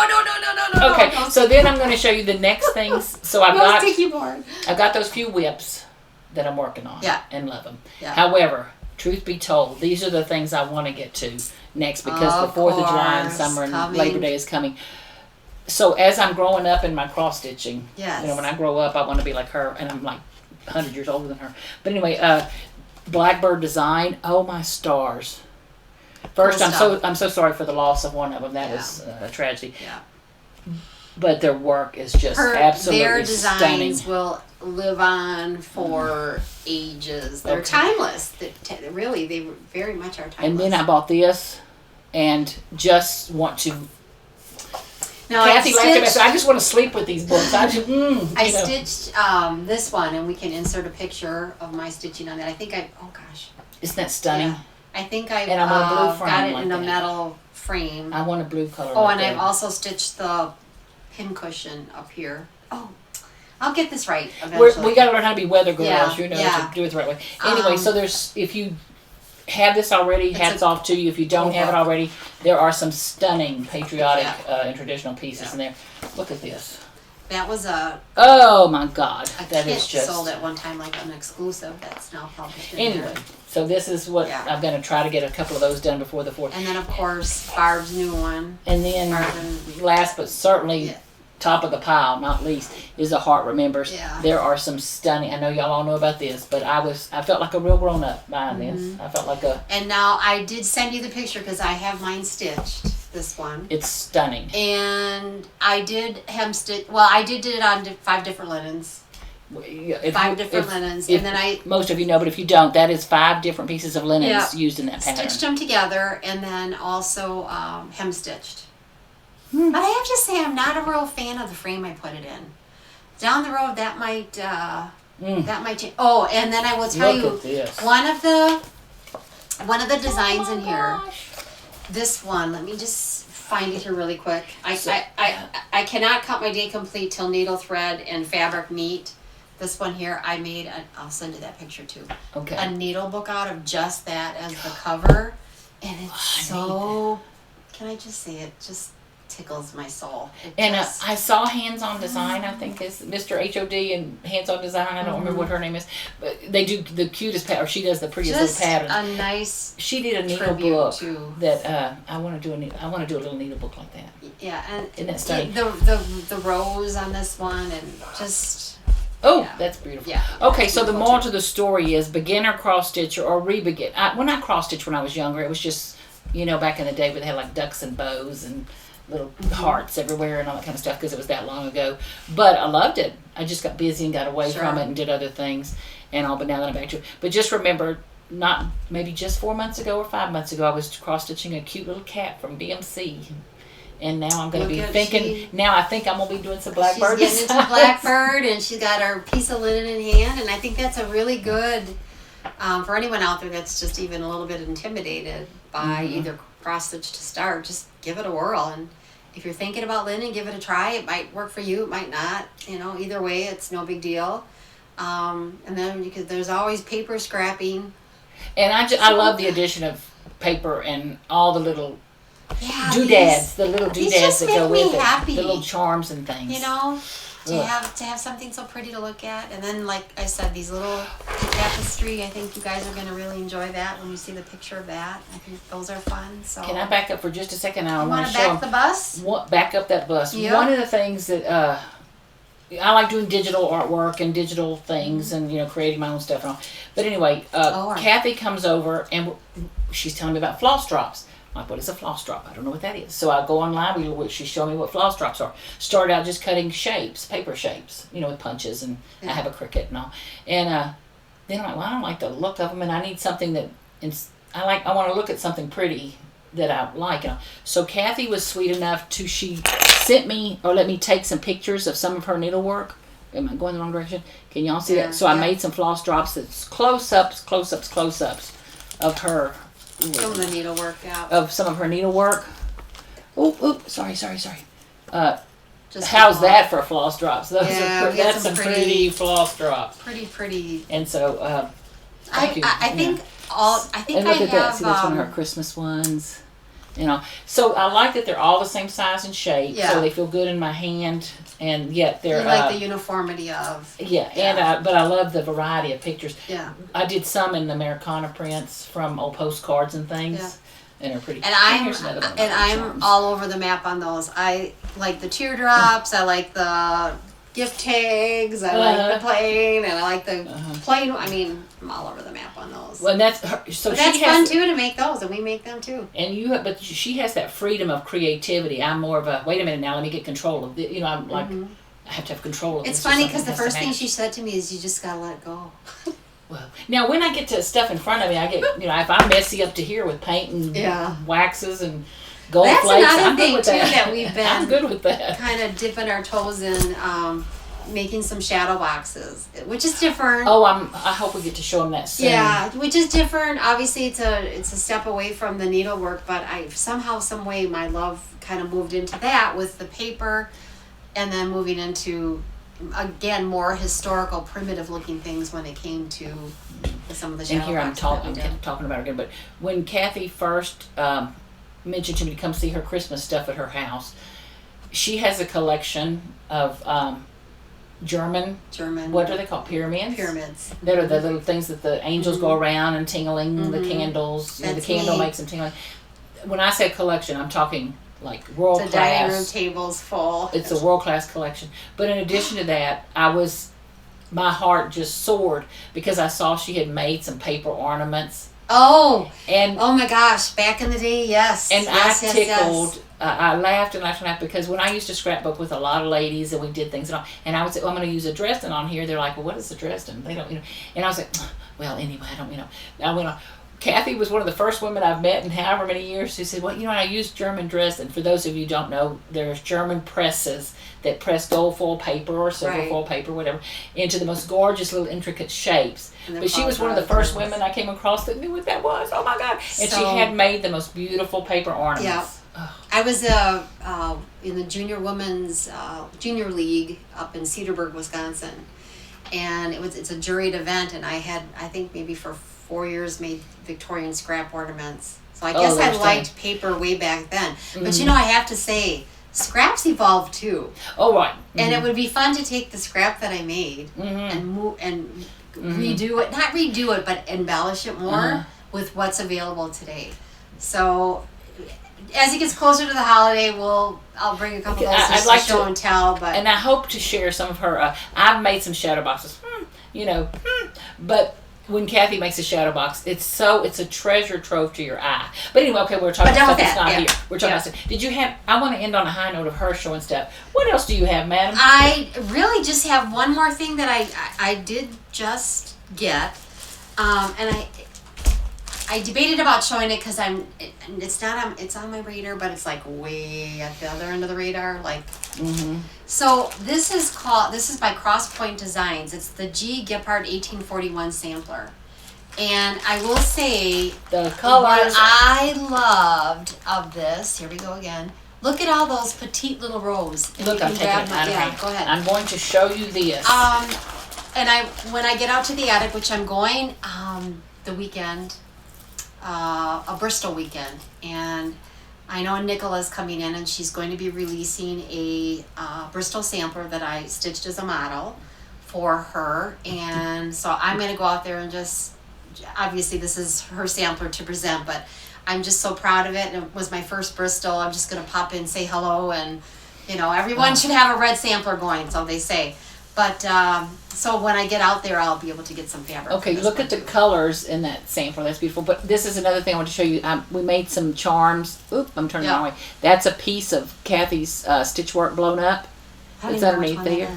Okay, so then I'm going to show you the next things. So I've sticky board. I've got those few whips that I'm working on. Yeah. And love them. Yeah. However, truth be told, these are the things I want to get to next because Of the 4th of July and course, summer and coming. Labor Day is coming. So as I'm growing up in my cross stitching, Yes. you know, when I grow up, I want to be like her, and I'm like 100 years older than her. But anyway, Blackbird Design. Oh my stars! First, Cool I'm so sorry for the loss of one of them. That Yeah. was a tragedy. Yeah. But their work is just absolutely their stunning. designs will live on for ages. They're timeless. Really, they very much are timeless. And then I bought this, and just want to. Now Kathy laughed at me. I just want to sleep with these books. I just, I stitched this one, and we can insert a picture of my stitching on that. I think oh gosh. Isn't that stunning? Yeah. I think I And I want a blue frame got it like in a that. metal frame. I want a blue color. Oh, like and that. I've also stitched the pin cushion up here. Oh, I'll get this right eventually. We got to learn how to be weather girls, Yeah, you know, yeah. to do it the right way. Anyway, so if you have this already, hats off to you. If you don't have it already, there are some stunning patriotic and traditional pieces in there. Look at this. That was a Oh my God, that kit is just sold at one time like an exclusive that's now published in anyway. there. So this is what I'm going to try to get a couple of those done before the 4th. And then of course Barb's new one. And then last but certainly top of the pile, not least, is the Heart Remembers. Yeah. There are some stunning. I know y'all all know about this, but I felt like a real grown up buying this. I felt like a. And now I did send you the picture because I have mine stitched. This one. It's stunning. And I did hem stitch. Well, I did it on 5 different linens. Five different linens, and then I. Most of you know, but if you don't, that is 5 different pieces of linens used in that pattern. Stitched them together, and then also hem stitched. But I have to say, I'm not a real fan of the frame I put it in. Down the road, that might change. Oh, and then I will tell you one of the designs in here. This one, let me just find it here really quick. I cannot cut my day complete till needle thread and fabric meet. This one here, I made, I'll send you that picture too. Okay. A needle book out of just that as the cover. And it's so, can I just say it just tickles my soul. I saw Hands On Design, I think is Mr. HOD and Hands On Design, I don't remember what her name is, but they do the cutest pattern, or she does the prettiest little patterns. A nice She did a needle book that I want to do a little needle book like that. Yeah, and isn't that stunning? The rose on this one and just that's beautiful. Yeah. Okay, so the moral to the story is beginner cross stitcher or re-begin. When I cross stitched when I was younger, it was just back in the day where they had like ducks and bows and little hearts everywhere and all that kind of stuff because it was that long ago. But I loved it. I just got busy and got away from it and did other things and all. But now that I'm back to it. But just remember, not maybe just 4 months ago or 5 months ago, I was cross stitching a cute little cat from BMC. And now I'm going to be thinking. Now I think I'm going to be doing some Blackbird. She's getting into Blackbird, and she's got her piece of linen in hand, and I think that's a really good for anyone out there that's just even a little bit intimidated by either cross stitch to start. Just give it a whirl, and if you're thinking about linen, give it a try. It might work for you, it might not. Either way, it's no big deal. And then there's always paper scrapping. And I love the addition of paper and all the little doodads, the little doodads that go with it, the little charms and things. To have something so pretty to look at, and then like I said, these little tapestry. I think you guys are going to really enjoy that when you see the picture of that. I think those are fun. So can I back up for just a second? I want to back the bus. Back up that bus. Yep. One of the things that I like doing digital artwork and digital things, and creating my own stuff and all. But anyway, Kathy comes over and she's telling me about floss drops. I'm like, what is a floss drop? I don't know what that is. So I go online. She's showing me what floss drops are. Started out just cutting shapes, paper shapes, with punches, and I have a Cricut and all. And then I'm like, well, I don't like the look of them, and I need something that I want to look at something pretty that I like. So Kathy was sweet enough she sent me or let me take some pictures of some of her needlework. Am I going the wrong direction? Can y'all see that? So I made some floss drops that's close-ups of her. Some of the needlework out. Of some of her needlework. Sorry. How's that for floss drops? That's some pretty floss drops. Pretty. And so, I think I and look at that. have. See, that's one of her Christmas ones. You know, so I like that they're all the same size and shape, Yeah. so they feel good in my hand, and yet they're You like the uniformity of. but I love the variety of pictures. Yeah. I did some in Americana prints from old postcards and things, and they're pretty. And here's another one of my I'm charms. all over the map on those. I like the teardrops. I like the gift tags. I like the plain, and I like the plain. I mean, I'm all over the map on those. Well, and that's her, so But she that's has, fun too to make those, and we make them too. And but she has that freedom of creativity. I'm more of a wait a minute now, let me get control of it. You know, I'm like I have to have control of. It's this or funny something because the has to first thing match. she said to me is, "You just gotta let go." Well, now when I get to stuff in front of me, I get if I'm messy up to here with paint and waxes and gold That's flakes, another I'm thing good with too that. that we've been I'm good with that. kind of dipping our toes in, making some shadow boxes, which is different. Oh, I hope we get to show them that soon. Yeah, which is different. Obviously, it's a step away from the needlework, but I somehow, some way, my love kind of moved into that with the paper, and then moving into, again, more historical, primitive-looking things when it came to some of the shadow And here I'm boxes that we did. talking about her again. But when Kathy first mentioned to me to come see her Christmas stuff at her house, she has a collection of German. What are they called? Pyramids. Pyramids. That are the little things that the angels go around and tingling. The candles. The candle makes them tingling. When I say collection, I'm talking like world class. The dining room table's full. It's a world class collection. But in addition to that, my heart just soared because I saw she had made some paper ornaments. Oh, and oh my gosh! Back in the day, yes. And yes, I tickled. I laughed and laughed and laughed because when I used to scrapbook with a lot of ladies and we did things and I would say, "Oh, I'm going to use a Dresden on here." They're like, "Well, what is a Dresden?" They don't, And I was like, "Well, anyway, I don't, I went on." Kathy was one of the first women I've met in however many years who said, "Well, I use German Dresden." For those of you who don't know, there's German presses that press gold foil paper or silver foil paper, whatever, into the most gorgeous little intricate shapes. But she was one of the first women I came across that knew what that was. Oh my God! And she had made the most beautiful paper ornaments. Yeah. Oh. I was in the junior league up in Cedarburg, Wisconsin, and it's a juried event, and I think maybe for 4 years made Victorian scrap ornaments. So I guess I liked paper way back then. But I have to say, scraps evolved too. Oh right. And it would be fun to take the scrap that I made and redo it, not redo it, but embellish it more with what's available today. So as it gets closer to the holiday, I'll bring a couple of those to show and tell. But and I hope to share some of her. I've made some shadow boxes, but when Kathy makes a shadow box, it's a treasure trove to your eye. But anyway, okay, we're talking about stuff that's not here. We're talking about stuff. Did you have? I want to end on a high note of her showing stuff. What else do you have, madam? I really just have one more thing that I did just get, and I debated about showing it because it's on my radar, but it's like way at the other end of the radar, like. So this is by Cross Point Designs. It's the G. Gippard 1841 sampler, and I will say the colors what I loved of this. Here we go again. Look at all those petite little rows. Look, I'm taking it out of hand. Go ahead. I'm going to show you this. And when I get out to the attic, which I'm going the weekend, a Bristol weekend, and I know Nicola's coming in and she's going to be releasing a Bristol sampler that I stitched as a model for her, and so I'm going to go out there and just, obviously this is her sampler to present, but I'm just so proud of it, and it was my first Bristol. I'm just going to pop in, say hello, and everyone should have a red sampler going, so they say. But so when I get out there, I'll be able to get some fabric. Okay, look at the colors in that sampler. That's beautiful. But this is another thing I want to show you. We made some charms. Oop, I'm turning the wrong way. That's a piece of Kathy's stitch work blown up. It's underneath there.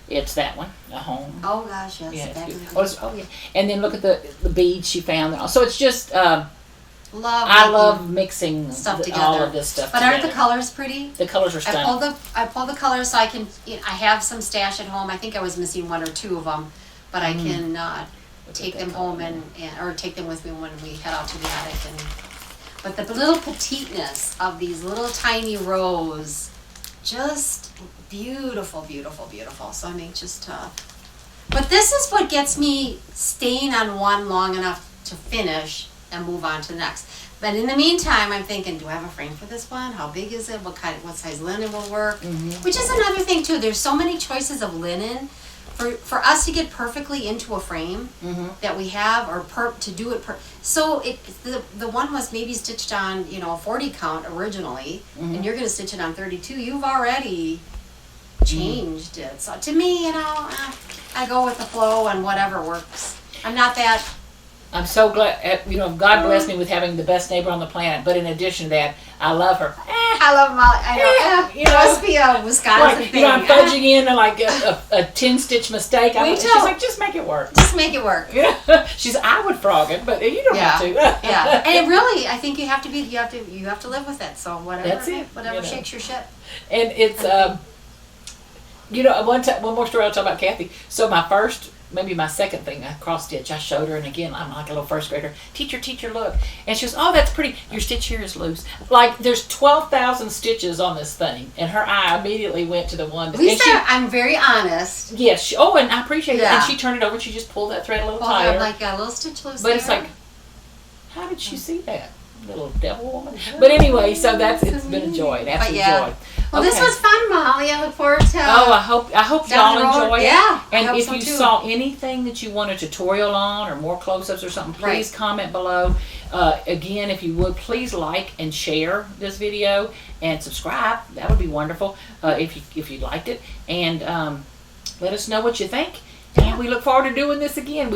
It's that one, a home. Oh gosh, yes. Yeah, yeah. And then look at the beads she found. So it's just. I love mixing stuff together. All of this stuff. But together. aren't the colors pretty? The colors are stunning. I pulled the colors so I can. I have some stash at home. I think I was missing one or two of them, but I can take them home or take them with me when we head out to the attic. But the little petiteness of these little tiny rows, just beautiful, beautiful, beautiful. So I'm anxious to. But this is what gets me staying on one long enough to finish. and move on to the next. But in the meantime, I'm thinking, do I have a frame for this one? How big is it? What size linen will work? Which is another thing too. There's so many choices of linen. For us to get perfectly into a frame that we have, or to do it so the one was maybe stitched on, you know, a 40 count originally, and you're going to stitch it on 32. You've already changed it. So to me, you know, I go with the flow and whatever works. I'm not that. I'm so glad, you know, God blessed me with having the best neighbor on the planet. But in addition to that, I love her. I love Molly. I know. You know, it must be a Wisconsin like, thing. you know, I'm fudging in like a 10-stitch mistake. She's like, just make it work. Just make it work. Yeah. She's, I would frog it, but you don't have to. Yeah. And it really, I think you have to live with it. So whatever. That's it. Whatever, you know, shakes your ship. And it's you know, one more story I'll talk about Kathy. So maybe my second thing, I cross stitch. I showed her, and again, I'm like a little first grader. Teacher, look. And she goes, oh, that's pretty. Your stitch here is loose. Like, there's 12,000 stitches on this thing, and her eye immediately went to the one. At least I'm very honest. Yes. And I appreciate it. And she turned it over. She just pulled that thread a little tighter. Like a little stitch loose. But it's like, how did she see that? Little devil woman. But anyway, so it's been a joy, an absolute joy. Well, this was fun, Molly. I look forward to. I hope y'all enjoy it. Yeah. And if you saw anything that you want a tutorial on or more close-ups or something, please comment below. Again, if you would, please like and share this video and subscribe. That would be wonderful if you liked it. And let us know what you think. And we look forward to doing this again.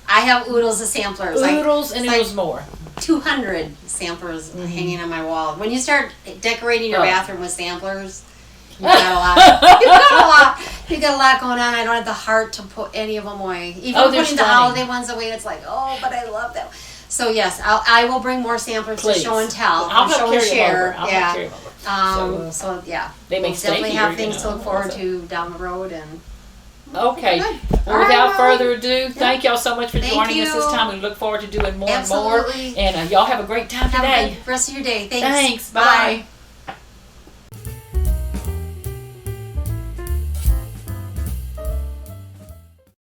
I have oodles of samplers. Oodles and oodles more. 200 samplers hanging on my wall. When you start decorating your bathroom with samplers, you've got a lot. You've got a lot going on. I don't have the heart to put any of them away. Even putting the holiday ones away, it's like, oh, but I love them. So yes, I will bring more samplers to show and tell. I'll show and share. I'll carry them over. So yeah, they may we'll definitely have things to look forward to down the road. And okay. Well, without further ado, thank y'all so much for joining us this time. We look forward to doing more and more. And y'all have a great time today. Have a good rest of your day. Thanks. Bye.